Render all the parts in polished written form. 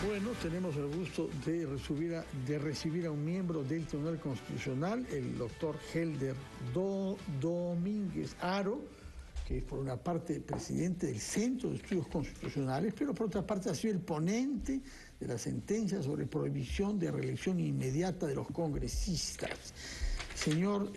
Bueno, tenemos el gusto de recibir a un miembro del Tribunal Constitucional, el doctor Helder Domínguez Haro, que es por una parte presidente del Centro de Estudios Constitucionales, pero por otra parte ha sido el ponente de la sentencia sobre prohibición de reelección inmediata de los congresistas. Señor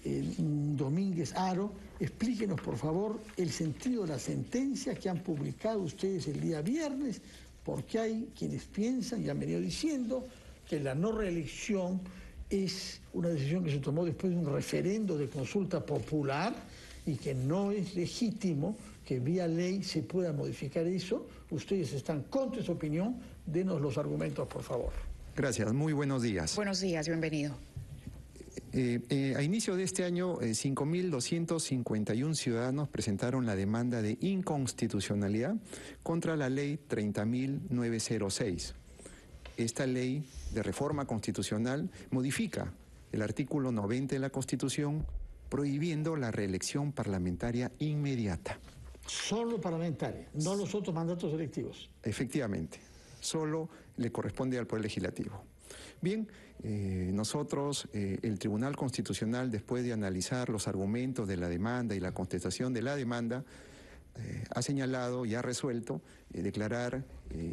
Domínguez Haro, explíquenos por favor el sentido de la sentencia que han publicado ustedes el día viernes, porque hay quienes piensan y han venido diciendo que la no reelección es una decisión que se tomó después de un referendo de consulta popular y que no es legítimo que vía ley se pueda modificar eso. Ustedes están contra esa opinión. Denos los argumentos, por favor. Gracias, muy buenos días. Buenos días, bienvenido. A inicio de este año, 5.251 ciudadanos presentaron la demanda de inconstitucionalidad contra la ley 30.906. Esta ley de reforma constitucional modifica el artículo 90 de la Constitución, prohibiendo la reelección parlamentaria inmediata. Solo parlamentaria, no los otros mandatos electivos. Efectivamente, solo le corresponde al Poder Legislativo. Bien, nosotros, el Tribunal Constitucional, después de analizar los argumentos de la demanda y la contestación de la demanda, ha señalado y ha resuelto declarar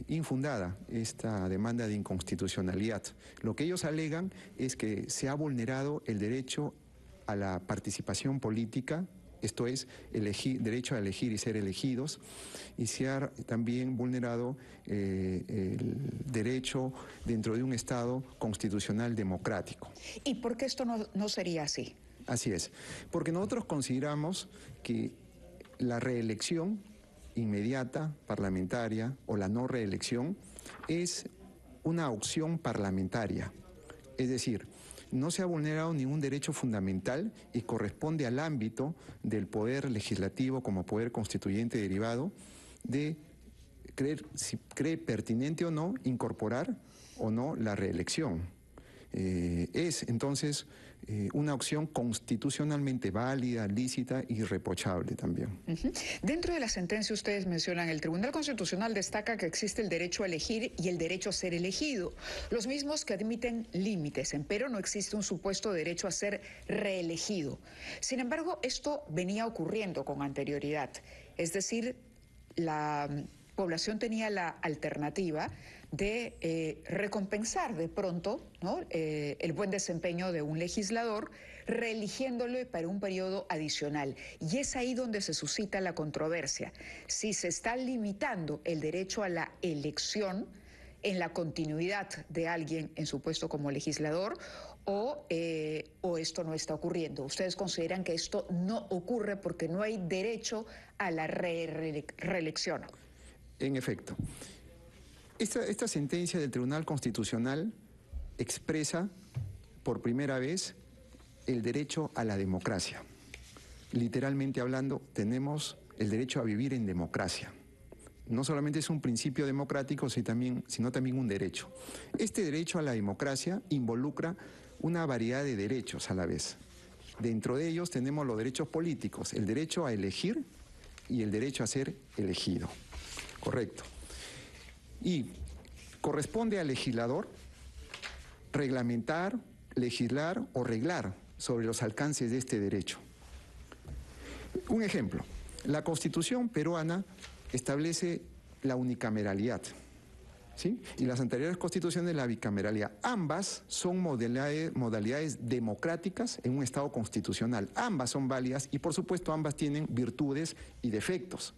infundada esta demanda de inconstitucionalidad. Lo que ellos alegan es que se ha vulnerado el derecho a la participación política, esto es, derecho a elegir y ser elegidos, y se ha también vulnerado el derecho dentro de un Estado constitucional democrático. ¿Y por qué esto no sería así? Así es, porque nosotros consideramos que la reelección inmediata parlamentaria o la no reelección es una opción parlamentaria, es decir, no se ha vulnerado ningún derecho fundamental y corresponde al ámbito del poder legislativo como poder constituyente derivado de creer si cree pertinente o no incorporar o no la reelección. Es entonces una opción constitucionalmente válida, lícita y irreprochable también. Dentro de la sentencia ustedes mencionan, el Tribunal Constitucional destaca que existe el derecho a elegir y el derecho a ser elegido, los mismos que admiten límites, pero no existe un supuesto derecho a ser reelegido. Sin embargo, esto venía ocurriendo con anterioridad, es decir, la población tenía la alternativa de recompensar de pronto, ¿no?, el buen desempeño de un legislador, reeligiéndolo para un periodo adicional. Y es ahí donde se suscita la controversia. Si se está limitando el derecho a la elección en la continuidad de alguien en su puesto como legislador o esto no está ocurriendo. ¿Ustedes consideran que esto no ocurre porque no hay derecho a la reelección? En efecto, esta sentencia del Tribunal Constitucional expresa por primera vez el derecho a la democracia. Literalmente hablando, tenemos el derecho a vivir en democracia. No solamente es un principio democrático, sino también un derecho. Este derecho a la democracia involucra una variedad de derechos a la vez. Dentro de ellos tenemos los derechos políticos, el derecho a elegir y el derecho a ser elegido. Correcto. Y corresponde al legislador reglamentar, legislar o reglar sobre los alcances de este derecho. Un ejemplo, la Constitución peruana establece la unicameralidad, ¿sí?, y las anteriores constituciones la bicameralidad. Ambas son modalidades democráticas en un Estado constitucional. Ambas son válidas y, por supuesto, ambas tienen virtudes y defectos,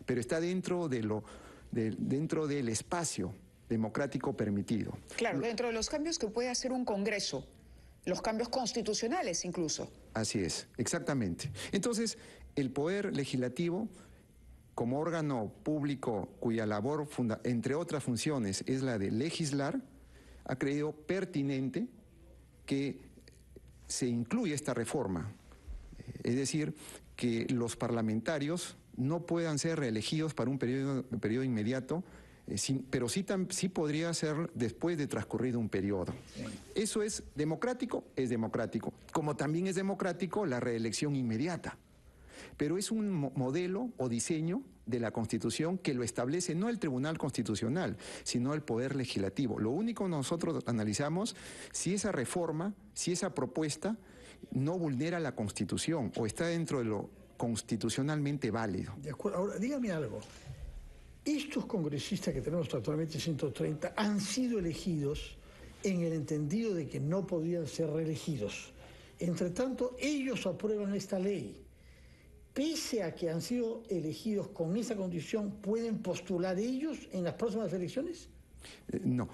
pero está dentro del espacio democrático permitido. Claro, dentro de los cambios que puede hacer un Congreso, los cambios constitucionales incluso. Así es, exactamente. Entonces, el Poder Legislativo, como órgano público cuya labor, entre otras funciones, es la de legislar, ha creído pertinente que se incluya esta reforma. Es decir, que los parlamentarios no puedan ser reelegidos para un periodo inmediato, pero sí podría ser después de transcurrido un periodo. Eso es democrático, como también es democrático la reelección inmediata. Pero es un modelo o diseño de la Constitución que lo establece no el Tribunal Constitucional, sino el Poder Legislativo. Lo único que nosotros analizamos si esa reforma, si esa propuesta no vulnera la Constitución o está dentro de lo constitucionalmente válido. De acuerdo. Ahora, dígame algo. Estos congresistas que tenemos actualmente, 130, han sido elegidos en el entendido de que no podían ser reelegidos. Entre tanto, ellos aprueban esta ley. Pese a que han sido elegidos con esa condición, ¿pueden postular ellos en las próximas elecciones? No.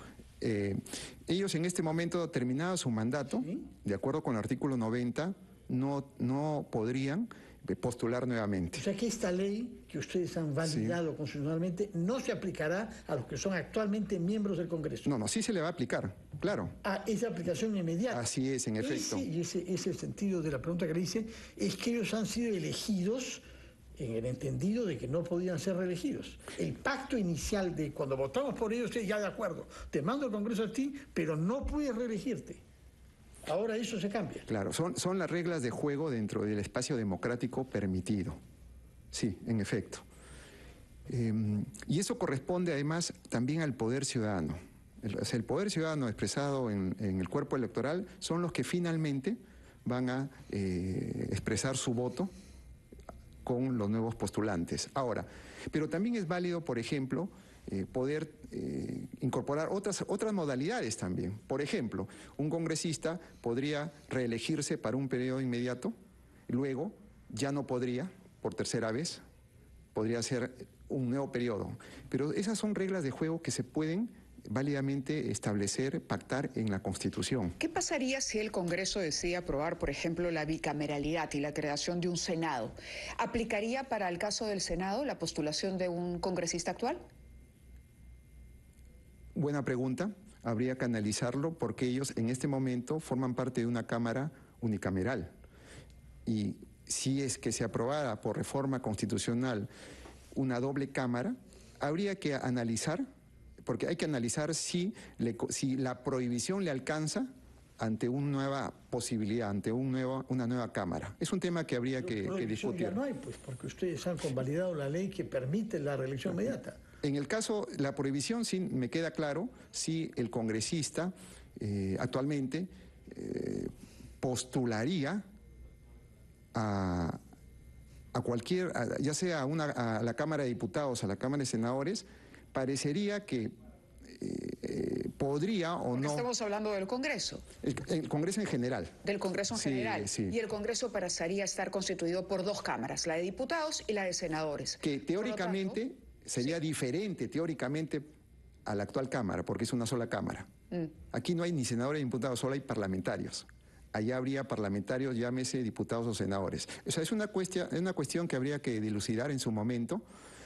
Ellos en este momento, terminado su mandato, ¿sí?, de acuerdo con el artículo 90, no podrían postular nuevamente. O sea que esta ley que ustedes han validado, sí, constitucionalmente no se aplicará a los que son actualmente miembros del Congreso. No, sí se le va a aplicar, claro. Ah, esa aplicación inmediata. Así es, en efecto. Ese es el sentido de la pregunta que le hice, es que ellos han sido elegidos en el entendido de que no podían ser reelegidos. El pacto inicial de cuando votamos por ellos, ya de acuerdo, te mando al Congreso a ti, pero no puedes reelegirte. Ahora eso se cambia. Claro, son las reglas de juego dentro del espacio democrático permitido. Sí, en efecto. Y eso corresponde además también al poder ciudadano. El poder ciudadano expresado en el cuerpo electoral son los que finalmente van a expresar su voto con los nuevos postulantes. Ahora, pero también es válido, por ejemplo, poder incorporar otras modalidades también. Por ejemplo, un congresista podría reelegirse para un periodo inmediato, luego ya no podría, por tercera vez, podría ser un nuevo periodo. Pero esas son reglas de juego que se pueden válidamente establecer, pactar en la Constitución. ¿Qué pasaría si el Congreso decide aprobar, por ejemplo, la bicameralidad y la creación de un Senado? ¿Aplicaría para el caso del Senado la postulación de un congresista actual? Buena pregunta. Habría que analizarlo porque ellos en este momento forman parte de una Cámara unicameral. Y si es que se aprobara por reforma constitucional una doble Cámara, habría que analizar, porque hay que analizar si la prohibición le alcanza ante una nueva posibilidad, ante una nueva Cámara. Es un tema que habría que discutir. Ya no hay, pues, porque ustedes han convalidado la ley que permite la reelección inmediata. En el caso, la prohibición, sí me queda claro, si el congresista actualmente postularía a cualquier, ya sea a la Cámara de Diputados, a la Cámara de Senadores, parecería que podría o no... Estamos hablando del Congreso. El Congreso en general. Del Congreso en general. Sí. Y el Congreso pasaría a estar constituido por dos cámaras, la de diputados y la de senadores. Que teóricamente sería diferente, teóricamente, a la actual Cámara, porque es una sola Cámara. Aquí no hay ni senadores ni diputados, solo hay parlamentarios. Allá habría parlamentarios, llámese diputados o senadores. O sea, es una cuestión que habría que dilucidar en su momento.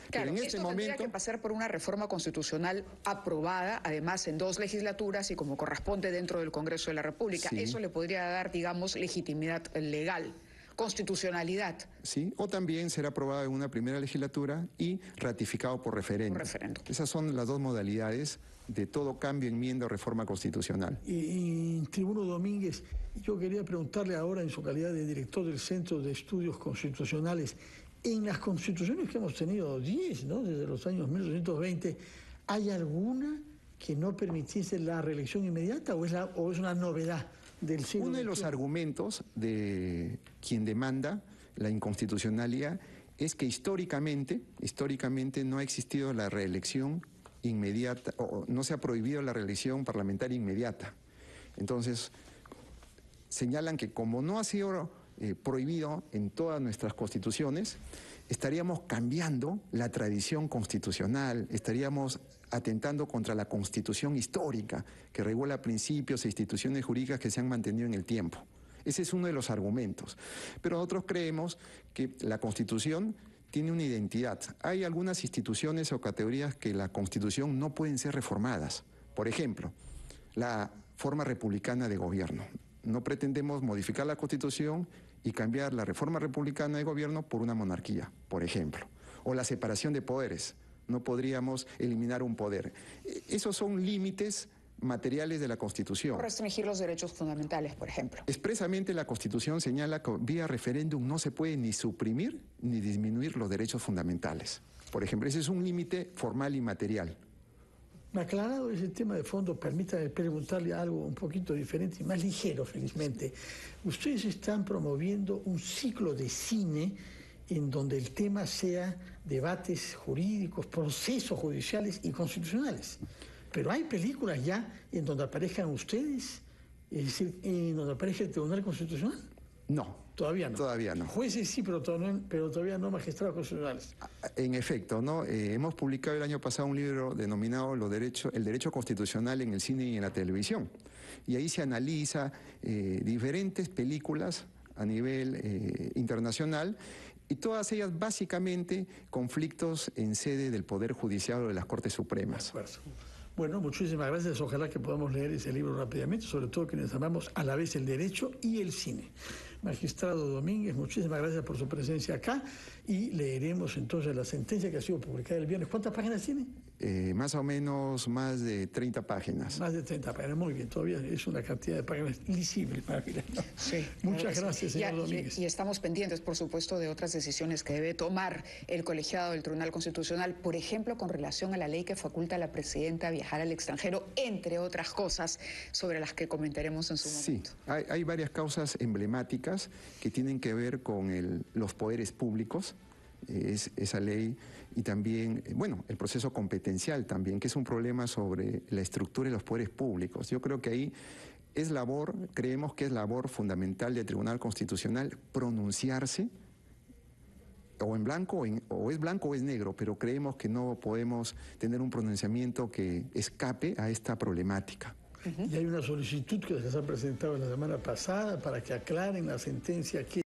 Claro, pero en este momento tendría que pasar por una reforma constitucional aprobada, además en 2 legislaturas y como corresponde dentro del Congreso de la República. Sí. Eso le podría dar, digamos, legitimidad legal, constitucionalidad. Sí, o también será aprobado en una primera legislatura y ratificado por referéndum. Esas son las dos modalidades de todo cambio, enmienda o reforma constitucional. Y Tribuno Domínguez, yo quería preguntarle ahora en su calidad de director del Centro de Estudios Constitucionales, en las constituciones que hemos tenido 10, ¿no?, desde los años 1820, ¿hay alguna que no permitiese la reelección inmediata o es una novedad del siglo XXI? Uno de los argumentos de quien demanda la inconstitucionalidad es que históricamente no ha existido la reelección inmediata, o no se ha prohibido la reelección parlamentaria inmediata. Entonces, señalan que como no ha sido prohibido en todas nuestras constituciones, estaríamos cambiando la tradición constitucional, estaríamos atentando contra la Constitución histórica, que regula principios e instituciones jurídicas que se han mantenido en el tiempo. Ese es uno de los argumentos. Pero nosotros creemos que la Constitución tiene una identidad. Hay algunas instituciones o categorías que la Constitución no pueden ser reformadas. Por ejemplo, la forma republicana de gobierno. No pretendemos modificar la Constitución y cambiar la reforma republicana de gobierno por una monarquía, por ejemplo. O la separación de poderes. No podríamos eliminar un poder. Esos son límites materiales de la Constitución. Restringir los derechos fundamentales, por ejemplo. Expresamente la Constitución señala que vía referéndum no se puede ni suprimir ni disminuir los derechos fundamentales. por ejemplo. Ese es un límite formal y material. Aclarado ese tema de fondo, permítame preguntarle algo un poquito diferente y más ligero, felizmente. Ustedes están promoviendo un ciclo de cine en donde el tema sea debates jurídicos, procesos judiciales y constitucionales. Pero hay películas ya en donde aparezcan ustedes, es decir, en donde aparezca el Tribunal Constitucional. No. Todavía no. Todavía no. Jueces sí, pero todavía no magistrados constitucionales. En efecto, ¿no? Hemos publicado el año pasado un libro denominado El derecho constitucional en el cine y en la televisión. Y ahí se analiza diferentes películas a nivel internacional, y todas ellas básicamente conflictos en sede del Poder Judicial o de las Cortes Supremas. Bueno, muchísimas gracias. Ojalá que podamos leer ese libro rápidamente, sobre todo quienes amamos a la vez el derecho y el cine. Magistrado Domínguez, muchísimas gracias por su presencia acá y leeremos entonces la sentencia que ha sido publicada el viernes. ¿Cuántas páginas tiene? Más o menos más de 30 páginas. Más de 30 páginas, muy bien. Todavía es una cantidad de páginas lisible para mirar, ¿no? Sí. Muchas gracias, señor Domínguez. Y estamos pendientes, por supuesto, de otras decisiones que debe tomar el colegiado del Tribunal Constitucional, por ejemplo, con relación a la ley que faculta a la presidenta a viajar al extranjero, entre otras cosas, sobre las que comentaremos en su momento. Sí, hay varias causas emblemáticas que tienen que ver con los poderes públicos, esa ley, y también, bueno, el proceso competencial también, que es un problema sobre la estructura de los poderes públicos. Yo creo que ahí creemos que es labor fundamental del Tribunal Constitucional pronunciarse, o en blanco, o es blanco o es negro, pero creemos que no podemos tener un pronunciamiento que escape a esta problemática. Y hay una solicitud que se ha presentado la semana pasada para que aclaren la sentencia que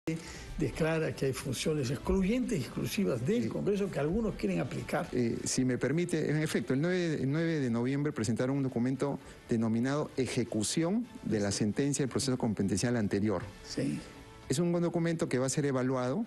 declara que hay funciones excluyentes y exclusivas del Congreso que algunos quieren aplicar. Si me permite, en efecto, el 9 de noviembre presentaron un documento denominado Ejecución de la sentencia del proceso competencial anterior. Sí. Es un buen documento que va a ser evaluado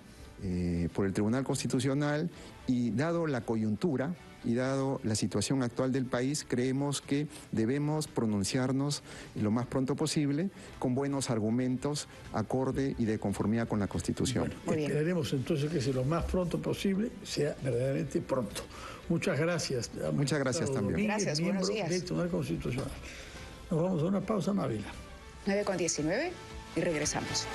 por el Tribunal Constitucional y dado la coyuntura y dado la situación actual del país, creemos que debemos pronunciarnos lo más pronto posible con buenos argumentos, acorde y de conformidad con la Constitución. Bueno, esperaremos entonces que sea lo más pronto posible, sea verdaderamente pronto. Muchas gracias. Muchas gracias también. Domínguez, gracias, buenos días. Del Tribunal Constitucional. Nos vamos a una pausa, Mávila. 9:19 y regresamos.